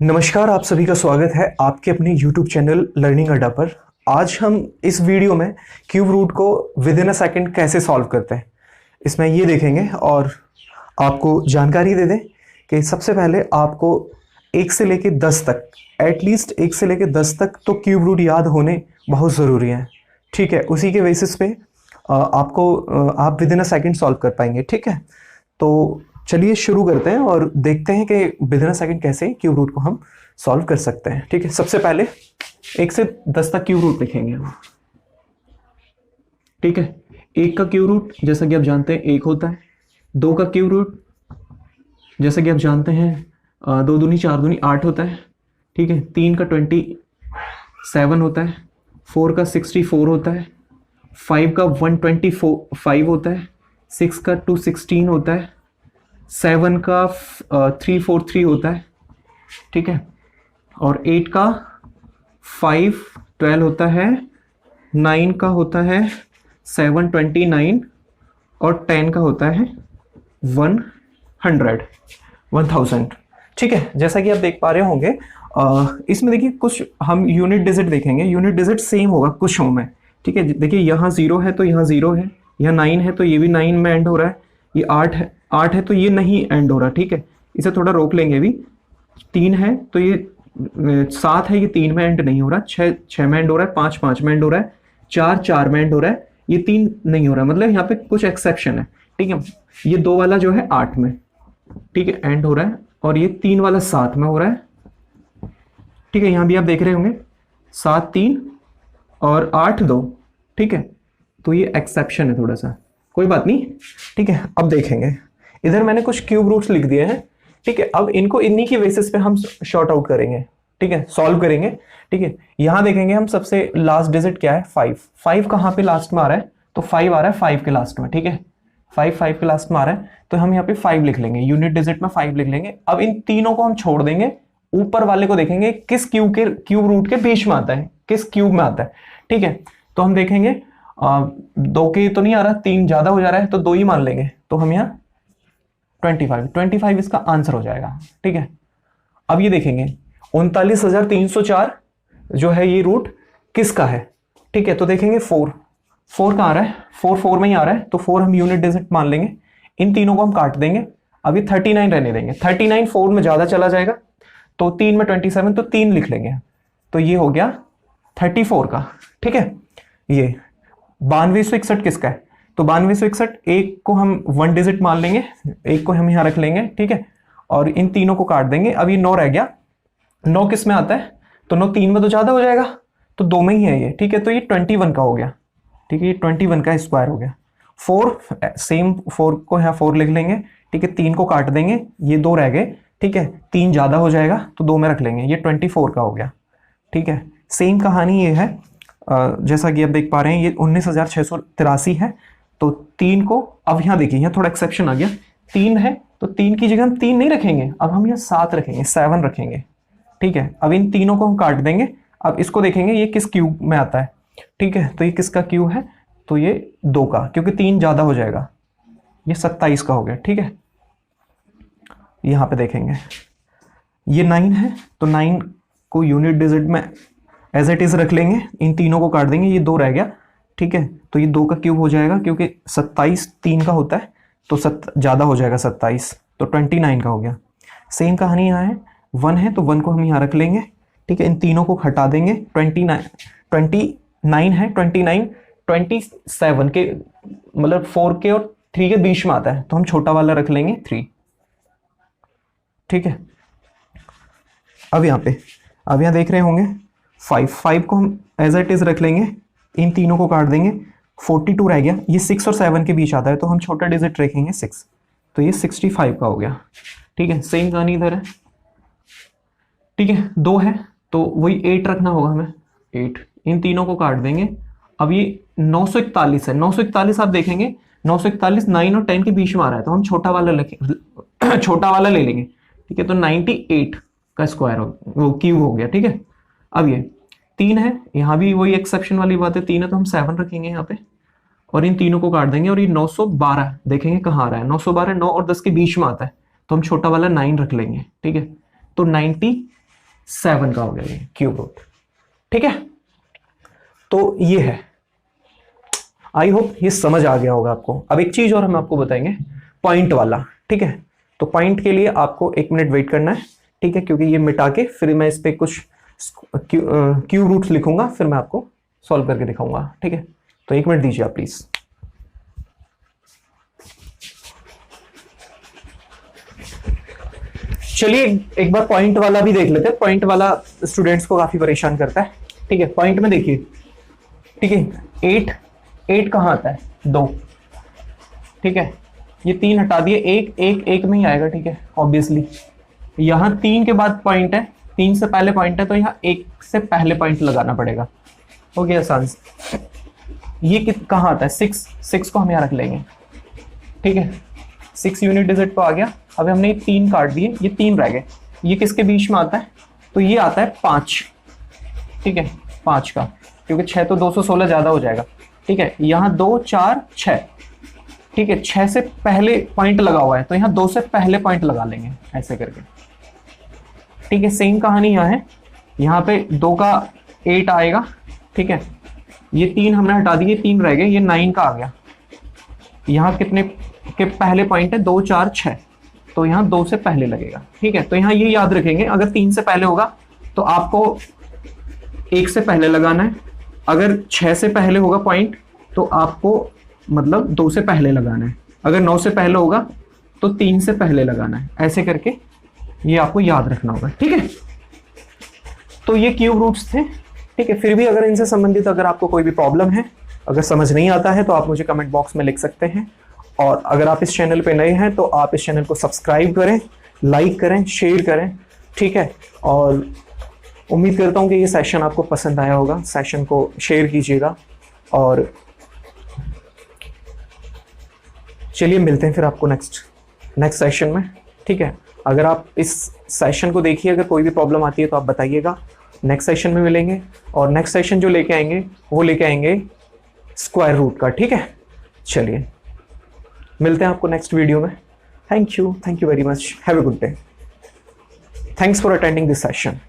नमस्कार, आप सभी का स्वागत है आपके अपने YouTube चैनल लर्निंग अड्डा पर। आज हम इस वीडियो में क्यूब रूट को विद इन अ सेकेंड कैसे सॉल्व करते हैं इसमें ये देखेंगे और आपको जानकारी दे दें कि सबसे पहले आपको 1 से लेके 10 तक, एटलीस्ट 1 से लेके 10 तक तो क्यूब रूट याद होने बहुत ज़रूरी है। ठीक है, उसी के बेसिस पे आप with in a second solve कर पाएंगे। ठीक है, तो चलिए शुरू करते हैं और देखते हैं कि विद इन अ सेकेंड कैसे क्यूब रूट को हम सॉल्व कर सकते हैं। ठीक है, सबसे पहले 1 से 10 तक क्यूब रूट लिखेंगे हम। ठीक है, 1 का क्यूब रूट जैसा कि आप जानते हैं 1 होता है। 2 का क्यूब रूट जैसा कि आप जानते हैं 2 दूनी 4 दूनी 8 होता है। ठीक है, 3 का 27 होता है। 4 का 64 होता है। 5 का 125 होता है। 6 का 216 होता है। 7 का 343 होता है। ठीक है, और 8 का 512 होता है। 9 का होता है 729 और 10 का होता है 1000। ठीक है, जैसा कि आप देख पा रहे होंगे इसमें देखिए कुछ हम यूनिट डिजिट देखेंगे। यूनिट डिजिट सेम होगा कुछ में। ठीक है, देखिए यहाँ 0 है तो यहाँ 0 है, यहाँ 9 है तो ये भी 9 में एंड हो रहा है, ये 8 है तो ये नहीं एंड हो रहा। ठीक है, इसे थोड़ा रोक लेंगे भी। 3 है तो ये 7 है, ये 3 में एंड नहीं हो रहा। 6 में एंड हो रहा है। 5 में एंड हो रहा है। 4 में एंड हो रहा है। ये 3 नहीं हो रहा, मतलब यहाँ पे कुछ एक्सेप्शन है। ठीक है, ये 2 वाला जो है 8 में, ठीक है, एंड हो रहा है, और ये 3 वाला 7 में हो रहा है। ठीक है, यहाँ भी आप देख रहे होंगे 7 3 और 8 2। ठीक है, तो ये एक्सेप्शन है थोड़ा सा, कोई बात नहीं। ठीक है, अब देखेंगे इधर मैंने कुछ क्यूब रूट्स लिख दिए हैं। ठीक है, अब इनको इन्हीं की बेसिस पे हम शॉर्ट आउट करेंगे। ठीक है, सॉल्व करेंगे। ठीक है, यहां देखेंगे हम सबसे लास्ट डिजिट क्या है 5 कहां पे लास्ट में आ रहा है, तो 5 आ रहा है 5 के लास्ट में। ठीक है, 5 के लास्ट में आ रहा है तो हम यहाँ पे 5 लिख लेंगे, यूनिट डिजिट में 5 लिख लेंगे। अब इन तीनों को हम छोड़ देंगे, ऊपर वाले को देखेंगे किस क्यूब रूट के बीच में आता है, किस क्यूब में आता है। ठीक है, तो हम देखेंगे 2 के तो नहीं आ रहा, 3 ज्यादा हो जा रहा है तो 2 ही मान लेंगे, तो हम यहाँ 25 इसका आंसर हो जाएगा। ठीक है, अब ये देखेंगे 39,304 जो है ये रूट किसका है। ठीक है, तो देखेंगे 4 कहाँ आ रहा है, 4 में ही आ रहा है, तो 4 हम यूनिट डिजिट मान लेंगे। इन तीनों को हम काट देंगे, अभी 39 रहने देंगे। 39 4 में ज्यादा चला जाएगा, तो 3 में 27 तो 3 लिख लेंगे, तो ये हो गया 34 का। ठीक है, ये 9261 किसका है, तो 9261 एक को हम 1 डिजिट मान लेंगे, एक को हम यहां रख लेंगे। ठीक है, और इन तीनों को काट देंगे। अब ये 9 रह गया। 9 किस में आता है, तो 9 3 में तो ज्यादा हो जाएगा, तो 2 में ही है ये। ठीक है, तो ये 21 का हो गया। ठीक है, ये 21 का स्क्वायर हो गया। 4 को यहाँ 4 लिख लेंगे। ठीक है, 3 को काट देंगे, ये 2 रह गए। ठीक है, 3 ज्यादा हो जाएगा तो 2 में रख लेंगे, ये 24 का हो गया। ठीक है, सेम कहानी ये है, जैसा कि आप देख पा रहे हैं ये 19,683 है। तो 3 को अब यहाँ देखिए, यहाँ थोड़ा एक्सेप्शन आ गया। 3 है तो 3 की जगह हम 3 नहीं रखेंगे, अब हम यहाँ 7 रखेंगे, 7 रखेंगे। ठीक है, अब इन तीनों को हम काट देंगे। अब इसको देखेंगे ये किस क्यूब में आता है। ठीक है, तो ये किसका क्यूब है, तो ये 2 का, क्योंकि 3 ज्यादा हो जाएगा, ये 27 का हो गया। ठीक है, यहाँ पे देखेंगे ये 9 है, तो 9 को यूनिट डिजिट में एज इट इज रख लेंगे। इन तीनों को काट देंगे, ये 2 रह गया। ठीक है, तो ये 2 का क्यूब हो जाएगा, क्योंकि 27 3 का होता है, तो ज्यादा हो जाएगा 27, तो 29 का हो गया। सेम कहानी यहाँ है, 1 है तो 1 को हम यहाँ रख लेंगे। ठीक है, इन तीनों को हटा देंगे। 29 है, 27 के मतलब 4 के और 3 के बीच में आता है, तो हम छोटा वाला रख लेंगे 3। ठीक है, अब यहाँ देख रहे होंगे 5 को हम एज इट इज रख लेंगे। इन तीनों को काट देंगे, 42 रह गया। ये 6 और 7 के बीच आता है, तो हम छोटा डिजिट रखेंगे 6, तो ये 65 का हो गया। ठीक है, सेम कहानी इधर है। ठीक है, 2 है तो वही 8 रखना होगा हमें, 8। इन तीनों को काट देंगे। अब ये 941 है। 941 आप देखेंगे 941 9 और 10 के बीच में आ रहा है, तो हम छोटा वाला ले लेंगे। ठीक है, तो 98 का स्क्वायर वो क्यूब हो गया। ठीक है, अब ये 3 है, यहाँ भी वही एक्सेप्शन वाली बात है। 3 है तो हम 7 रखेंगे यहाँ पे, और इन तीनों को काट देंगे। और ये 912 देखेंगे कहाँ आ रहा है, 912 9 और 10 के बीच में आता है, तो हम छोटा वाला 9 रख लेंगे। ठीक है, तो 90 7 का हो गया ये क्यूब रूट। ठीक है, तो ये है, आई होप ये समझ आ गया होगा आपको। अब एक चीज और हम आपको बताएंगे, पॉइंट वाला। ठीक है, तो पॉइंट के लिए आपको 1 मिनट वेट करना है। ठीक है, क्योंकि ये मिटा के फिर मैं इस पे कुछ क्यूब रूट्स लिखूंगा, फिर मैं आपको सॉल्व करके दिखाऊंगा। ठीक है, तो 1 मिनट दीजिए आप प्लीज। चलिए एक बार पॉइंट वाला भी देख लेते हैं। पॉइंट वाला स्टूडेंट्स को काफी परेशान करता है। ठीक है, पॉइंट में देखिए, ठीक है, 8 कहां आता है, 2। ठीक है, ये 3 हटा दिए, 1 में ही आएगा। ठीक है, ऑब्वियसली यहां 3 के बाद पॉइंट है, 3 से पहले पॉइंट है, तो यहाँ 1 से पहले पॉइंट लगाना पड़ेगा। हो गया आसान। ये कहां आता है, 6 को हम यहाँ रख लेंगे। ठीक है, 6 यूनिट डिजिट पे आ गया। अब हमने ये 3 काट दिए, ये 3 रह गए। ये किसके बीच में आता है, तो ये आता है 5। ठीक है, 5 का, क्योंकि 6 तो 216 ज्यादा हो जाएगा। ठीक है, यहाँ 2 4 6। ठीक है, 6 से पहले पॉइंट लगा हुआ है, तो यहाँ 2 से पहले पॉइंट लगा लेंगे ऐसे करके। ठीक है, सेम कहानी यहाँ है, यहाँ पे 2 का 8 आएगा। ठीक है, ये 3 हमने हटा दिए, 3 रह गए, ये 9 का आ गया। यहाँ कितने के पहले पॉइंट है, 2 4 6, तो यहाँ 2 से पहले लगेगा। ठीक है, तो यहाँ ये याद रखेंगे, अगर 3 से पहले होगा तो आपको 1 से पहले लगाना है, अगर 6 से पहले होगा पॉइंट तो आपको मतलब 2 से पहले लगाना है, अगर 9 से पहले होगा तो 3 से पहले लगाना है। ऐसे करके ये आपको याद रखना होगा। ठीक है, तो ये क्यूब रूट्स थे। ठीक है, फिर भी अगर इनसे संबंधित अगर आपको कोई भी प्रॉब्लम है, अगर समझ नहीं आता है, तो आप मुझे कमेंट बॉक्स में लिख सकते हैं। और अगर आप इस चैनल पे नए हैं तो आप इस चैनल को सब्सक्राइब करें, लाइक करें, शेयर करें। ठीक है, और उम्मीद करता हूं कि ये सेशन आपको पसंद आया होगा। सेशन को शेयर कीजिएगा, और चलिए मिलते हैं फिर आपको नेक्स्ट सेशन में। ठीक है, अगर आप इस सेशन को देखिए, अगर कोई भी प्रॉब्लम आती है तो आप बताइएगा, नेक्स्ट सेशन में मिलेंगे। और नेक्स्ट सेशन जो लेके आएंगे वो लेके आएंगे स्क्वायर रूट का। ठीक है, चलिए मिलते हैं आपको नेक्स्ट वीडियो में। Thank you very much, have a good day, thanks for attending this session.